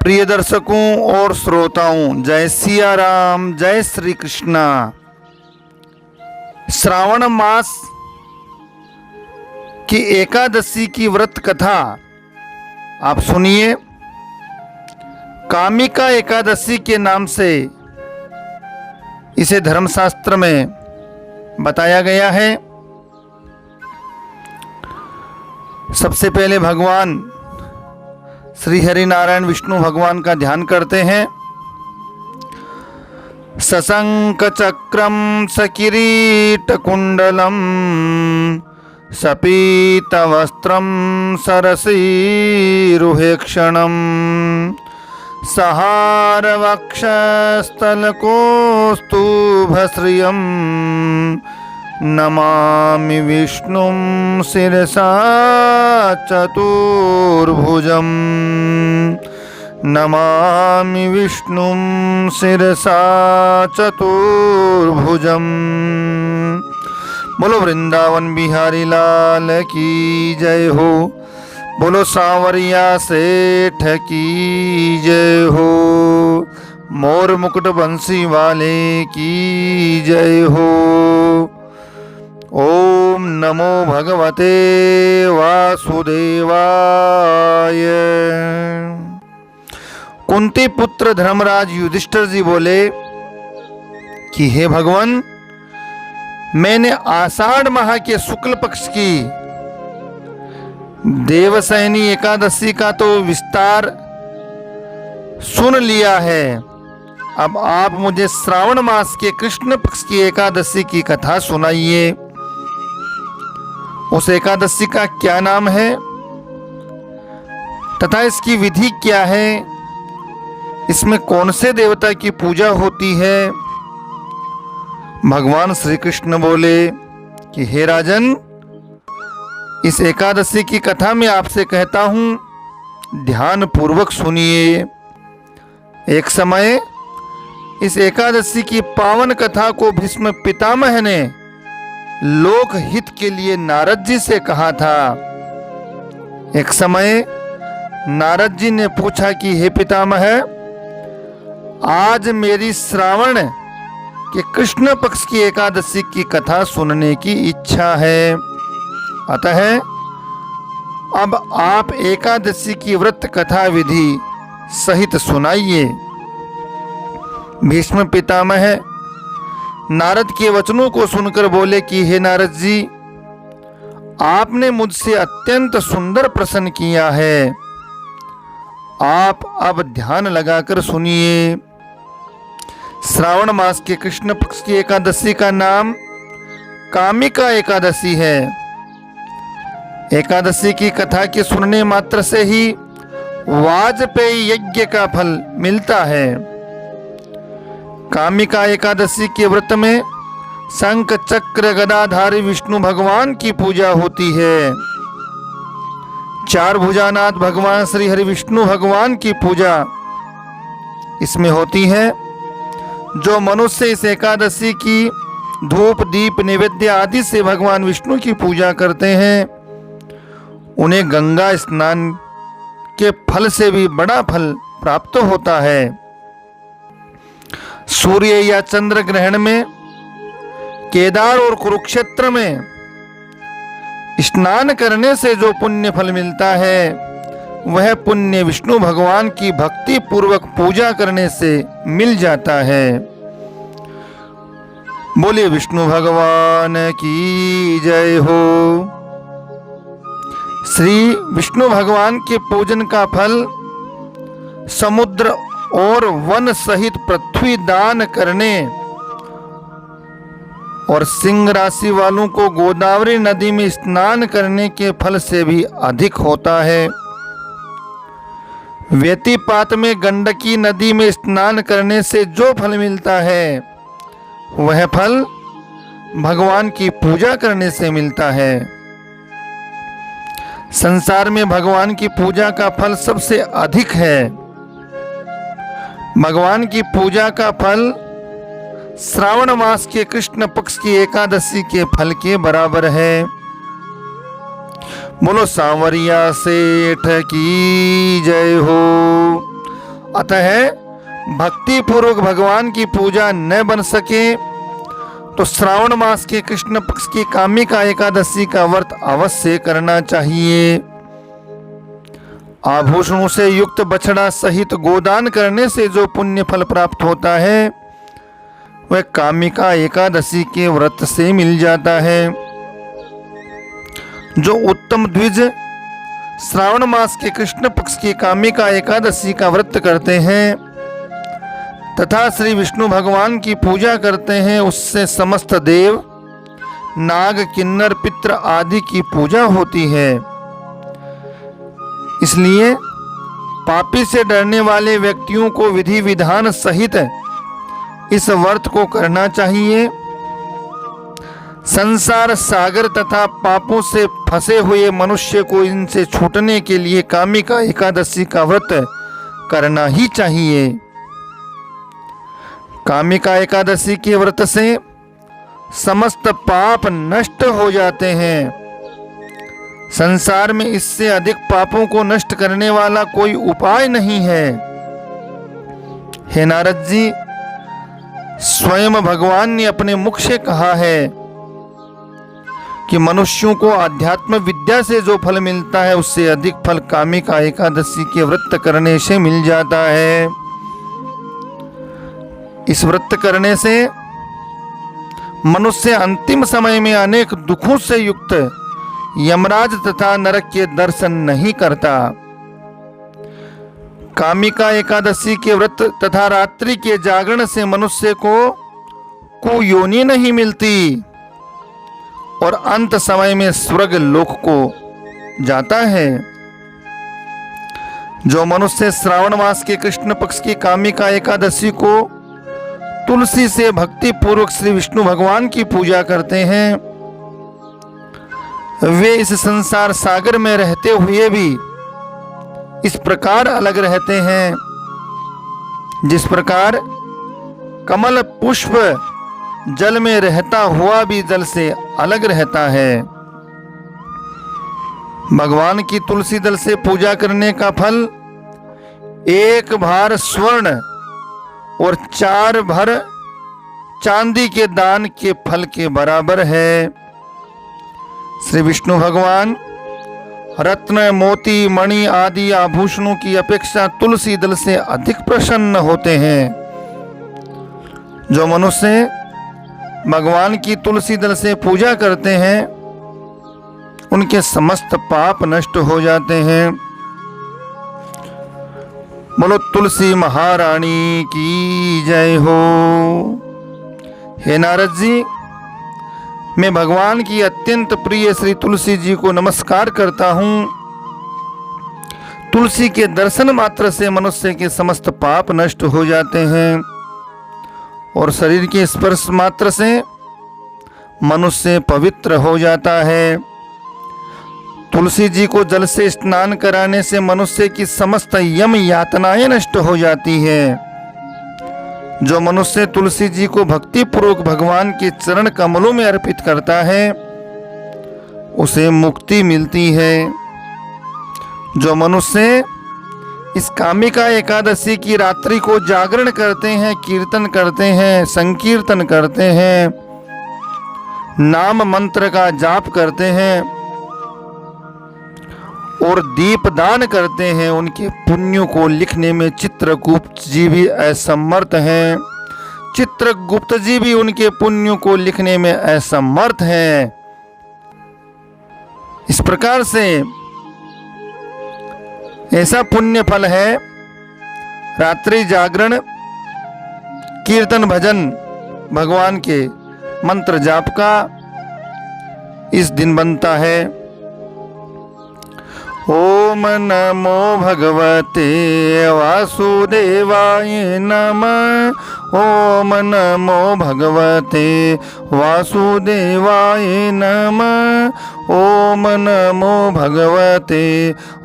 प्रिय दर्शकों और श्रोताओं, जय सिया राम, जय श्री कृष्णा। श्रावण मास की एकादशी की व्रत कथा आप सुनिए। कामिका एकादशी के नाम से इसे धर्मशास्त्र में बताया गया है। सबसे पहले भगवान श्री हरि नारायण विष्णु भगवान का ध्यान करते हैं। सशंक चक्रम सकिरीट कुंडलम सपीत वस्त्रम सरसीरुहेक्षणम सहार वक्षस्थलकोस्तुभश्रियम नमामि विष्णुं शिरसा चतुर्भुजं नमामि विष्णुं शिरसा चतुर्भुजं। बोलो वृंदावन बिहारी लाल की जय हो। बोलो सांवरिया सेठ की जय हो। मोर मुकुट बंसी वाले की जय हो। ओम नमो भगवते वासुदेवाय। कुंती पुत्र धर्मराज युधिष्ठिर जी बोले कि हे भगवान, मैंने आषाढ़ माह के शुक्ल पक्ष की देवसैनी एकादशी का तो विस्तार सुन लिया है। अब आप मुझे श्रावण मास के कृष्ण पक्ष की एकादशी की कथा सुनाइए। उस एकादशी का क्या नाम है तथा इसकी विधि क्या है, इसमें कौन से देवता की पूजा होती है। भगवान श्री कृष्ण बोले कि हे राजन, इस एकादशी की कथा में आपसे कहता हूं, ध्यान पूर्वक सुनिए। एक समय इस एकादशी की पावन कथा को भीष्म पितामह ने लोक हित के लिए नारद जी से कहा था। एक समय नारद जी ने पूछा कि हे पितामह, आज मेरी श्रावण के कृष्ण पक्ष की एकादशी की कथा सुनने की इच्छा है, अतः अब आप एकादशी की व्रत कथा विधि सहित सुनाइए। भीष्म पितामह नारद के वचनों को सुनकर बोले कि हे नारद जी, आपने मुझसे अत्यंत सुंदर प्रश्न किया है। आप अब ध्यान लगाकर सुनिए। श्रावण मास के कृष्ण पक्ष की एकादशी का नाम कामिका एकादशी है। एकादशी की कथा के सुनने मात्र से ही वाजपेयी यज्ञ का फल मिलता है। कामिका एकादशी के व्रत में शंख चक्र गदाधारी विष्णु भगवान की पूजा होती है। चार भुजानाथ भगवान श्री हरि विष्णु भगवान की पूजा इसमें होती है। जो मनुष्य इस एकादशी की धूप दीप नैवेद्य आदि से भगवान विष्णु की पूजा करते हैं, उन्हें गंगा स्नान के फल से भी बड़ा फल प्राप्त होता है। सूर्य या चंद्र ग्रहण में, केदार और कुरुक्षेत्र में स्नान करने से जो पुण्य फल मिलता है, वह पुण्य विष्णु भगवान की भक्ति पूर्वक पूजा करने से मिल जाता है। बोलिए विष्णु भगवान की जय हो। श्री विष्णु भगवान के पूजन का फल समुद्र और वन सहित पृथ्वी दान करने और सिंह राशि वालों को गोदावरी नदी में स्नान करने के फल से भी अधिक होता है। व्यतिपात में गंडकी नदी में स्नान करने से जो फल मिलता है, वह फल भगवान की पूजा करने से मिलता है। संसार में भगवान की पूजा का फल सबसे अधिक है। भगवान की पूजा का फल श्रावण मास के कृष्ण पक्ष की एकादशी के फल के बराबर है। बोलो सांवरिया सेठ की जय हो। अतः भक्ति पूर्वक भगवान की पूजा न बन सके तो श्रावण मास के कृष्ण पक्ष की कामिका एकादशी का व्रत अवश्य करना चाहिए। आभूषणों से युक्त बछड़ा सहित गोदान करने से जो पुण्य फल प्राप्त होता है वह कामिका एकादशी के व्रत से मिल जाता है। जो उत्तम द्विज श्रावण मास के कृष्ण पक्ष की कामिका एकादशी का व्रत करते हैं तथा श्री विष्णु भगवान की पूजा करते हैं उससे समस्त देव, नाग, किन्नर, पितृ आदि की पूजा होती है। इसलिए पापी से डरने वाले व्यक्तियों को विधि विधान सहित इस व्रत को करना चाहिए। संसार सागर तथा पापों से फंसे हुए मनुष्य को इनसे छूटने के लिए कामिका एकादशी का व्रत करना ही चाहिए। कामिका एकादशी के व्रत से समस्त पाप नष्ट हो जाते हैं। संसार में इससे अधिक पापों को नष्ट करने वाला कोई उपाय नहीं है। हे नारद जी, स्वयं भगवान ने अपने मुख से कहा है कि मनुष्यों को आध्यात्म विद्या से जो फल मिलता है उससे अधिक फल कामिका एकादशी के व्रत करने से मिल जाता है। इस व्रत करने से मनुष्य अंतिम समय में अनेक दुखों से युक्त यमराज तथा नरक के दर्शन नहीं करता। कामिका एकादशी के व्रत तथा रात्रि के जागरण से मनुष्य को कुयोनि नहीं मिलती और अंत समय में स्वर्ग लोक को जाता है। जो मनुष्य श्रावण मास के कृष्ण पक्ष की कामिका एकादशी को तुलसी से भक्ति पूर्वक श्री विष्णु भगवान की पूजा करते हैं वे इस संसार सागर में रहते हुए भी इस प्रकार अलग रहते हैं जिस प्रकार कमल पुष्प जल में रहता हुआ भी जल से अलग रहता है। भगवान की तुलसी दल से पूजा करने का फल 1 भार स्वर्ण और 4 भर चांदी के दान के फल के बराबर है। श्री विष्णु भगवान रत्न, मोती, मणि आदि आभूषणों की अपेक्षा तुलसी दल से अधिक प्रसन्न होते हैं। जो मनुष्य भगवान की तुलसी दल से पूजा करते हैं उनके समस्त पाप नष्ट हो जाते हैं। बोलो तुलसी महारानी की जय हो। हे नारद जी, मैं भगवान की अत्यंत प्रिय श्री तुलसी जी को नमस्कार करता हूँ। तुलसी के दर्शन मात्र से मनुष्य के समस्त पाप नष्ट हो जाते हैं और शरीर के स्पर्श मात्र से मनुष्य पवित्र हो जाता है। तुलसी जी को जल से स्नान कराने से मनुष्य की समस्त यम यातनाएं नष्ट हो जाती है। जो मनुष्य तुलसी जी को भक्ति पूर्वक भगवान के चरण कमलों में अर्पित करता है उसे मुक्ति मिलती है। जो मनुष्य इस कामिका एकादशी की रात्रि को जागरण करते हैं, कीर्तन करते हैं, संकीर्तन करते हैं, नाम मंत्र का जाप करते हैं और दीपदान करते हैं, उनके पुण्यों को लिखने में चित्रगुप्त जी भी असमर्थ हैं। चित्रगुप्त जी भी उनके पुण्यों को लिखने में असमर्थ हैं। इस प्रकार से ऐसा पुण्य फल है रात्रि जागरण, कीर्तन, भजन, भगवान के मंत्र जाप का इस दिन बनता है। ओम नमो भगवते वासुदेवाय नमः। ओम नमो भगवते वासुदेवाय नमः। ओम नमो भगवते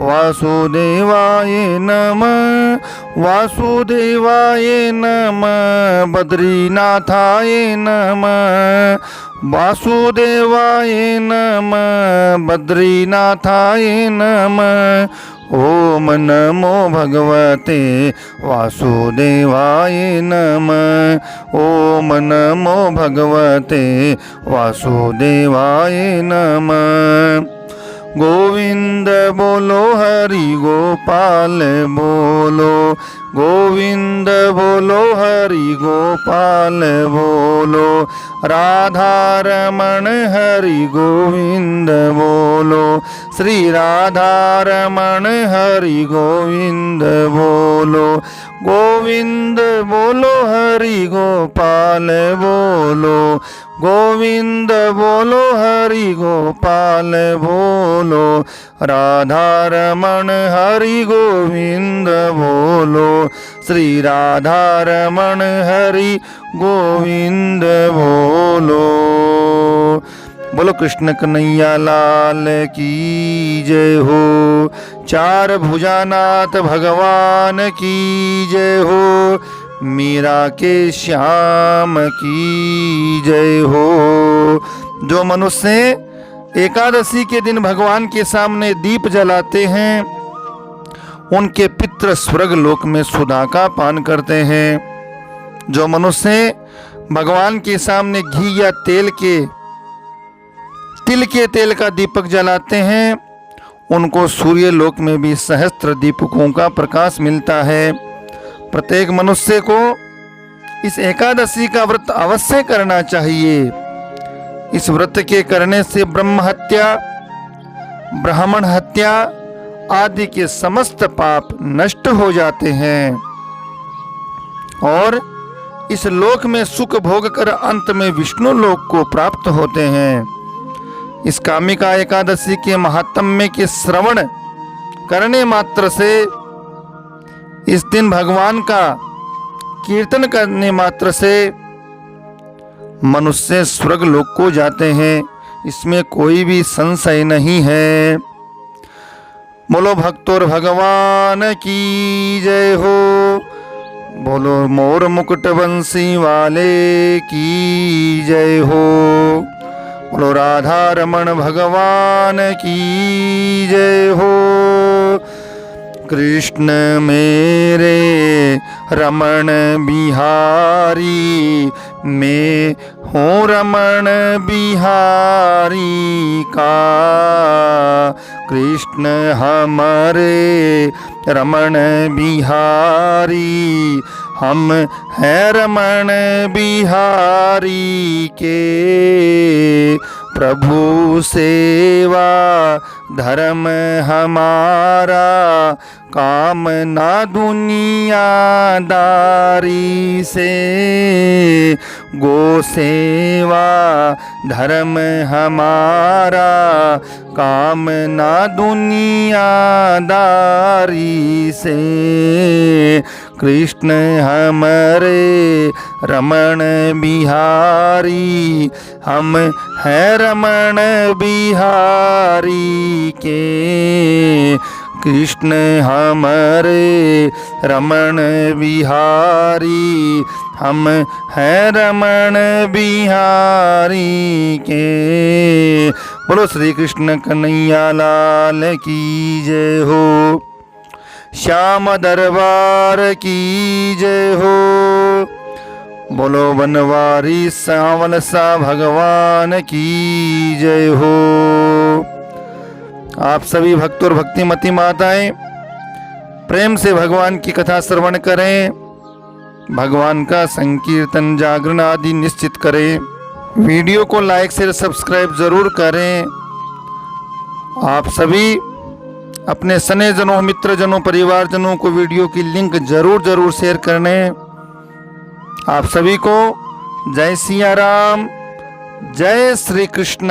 वासुदेवाय नमः। वासुदेवाय नमः। बद्रीनाथाय नमः। वासुदेवाय नमः। बद्रीनाथाय नमः। ओम नमो भगवते वासुदेवाय नमः। ओम नमो भगवते वासुदेवाय नमः। गोविंद बोलो हरि गोपाल बोलो, गोविंद बोलो हरि गोपाल बोलो, राधा रमण हरि गोविंद बोलो, श्री राधा रमण हरि गोविंद बोलो, गोविंद बोलो हरि गोपाल बोलो, गोविंद बोलो हरि गोपाल बोलो, राधा रमण हरि गोविंद बोलो, श्री राधा रमण हरि गोविंद बोलो। बोलो कृष्ण कन्हैया लाल की जय हो। चार भुजानाथ भगवान की जय हो। मीरा के श्याम की जय हो। जो मनुष्य एकादशी के दिन भगवान के सामने दीप जलाते हैं, उनके पितृ स्वर्ग लोक में सुधा का पान करते हैं। जो मनुष्य भगवान के सामने घी या तिल के तेल का दीपक जलाते हैं, उनको सूर्य लोक में भी सहस्त्र दीपकों का प्रकाश मिलता है। प्रत्येक मनुष्य को इस एकादशी का व्रत अवश्य करना चाहिए। इस व्रत के करने से ब्रह्म हत्या, ब्राह्मण हत्या आदि के समस्त पाप नष्ट हो जाते हैं और इस लोक में सुख भोग कर अंत में विष्णु लोक को प्राप्त होते हैं। इस कामिका एकादशी के महात्म्य के श्रवण करने मात्र से, इस दिन भगवान का कीर्तन करने मात्र से मनुष्य स्वर्ग लोक को जाते हैं, इसमें कोई भी संशय नहीं है। बोलो भक्तोर भगवान की जय हो। बोलो मोर मुकुट बंसी वाले की जय हो। बोलो राधा रमण भगवान की जय हो। कृष्ण मेरे रमण बिहारी, मैं हूँ रमण बिहारी का। कृष्ण हमारे रमण बिहारी, हम हैं रमण बिहारी के। प्रभु सेवा धर्म हमारा, काम ना दुनियादारी से। गो सेवा धर्म हमारा, काम ना दुनियादारी से। कृष्ण हमारे रमण बिहारी, हम हैं रमण बिहारी के। कृष्ण हमारे रमण बिहारी, हम हैं रमण बिहारी के। बोलो श्री कृष्ण कन्हैया लाल की जय हो। श्याम दरबार की जय हो। बोलो बनवारी सांवल सा भगवान की जय हो। आप सभी भक्त और भक्तिमती माताएं प्रेम से भगवान की कथा श्रवण करें, भगवान का संकीर्तन जागरण आदि निश्चित करें। वीडियो को लाइक शेयर सब्सक्राइब जरूर करें। आप सभी अपने स्नेहजनों, मित्रजनों, परिवारजनों को वीडियो की लिंक जरूर शेयर करें। आप सभी को जय सिया राम, जय श्री कृष्ण।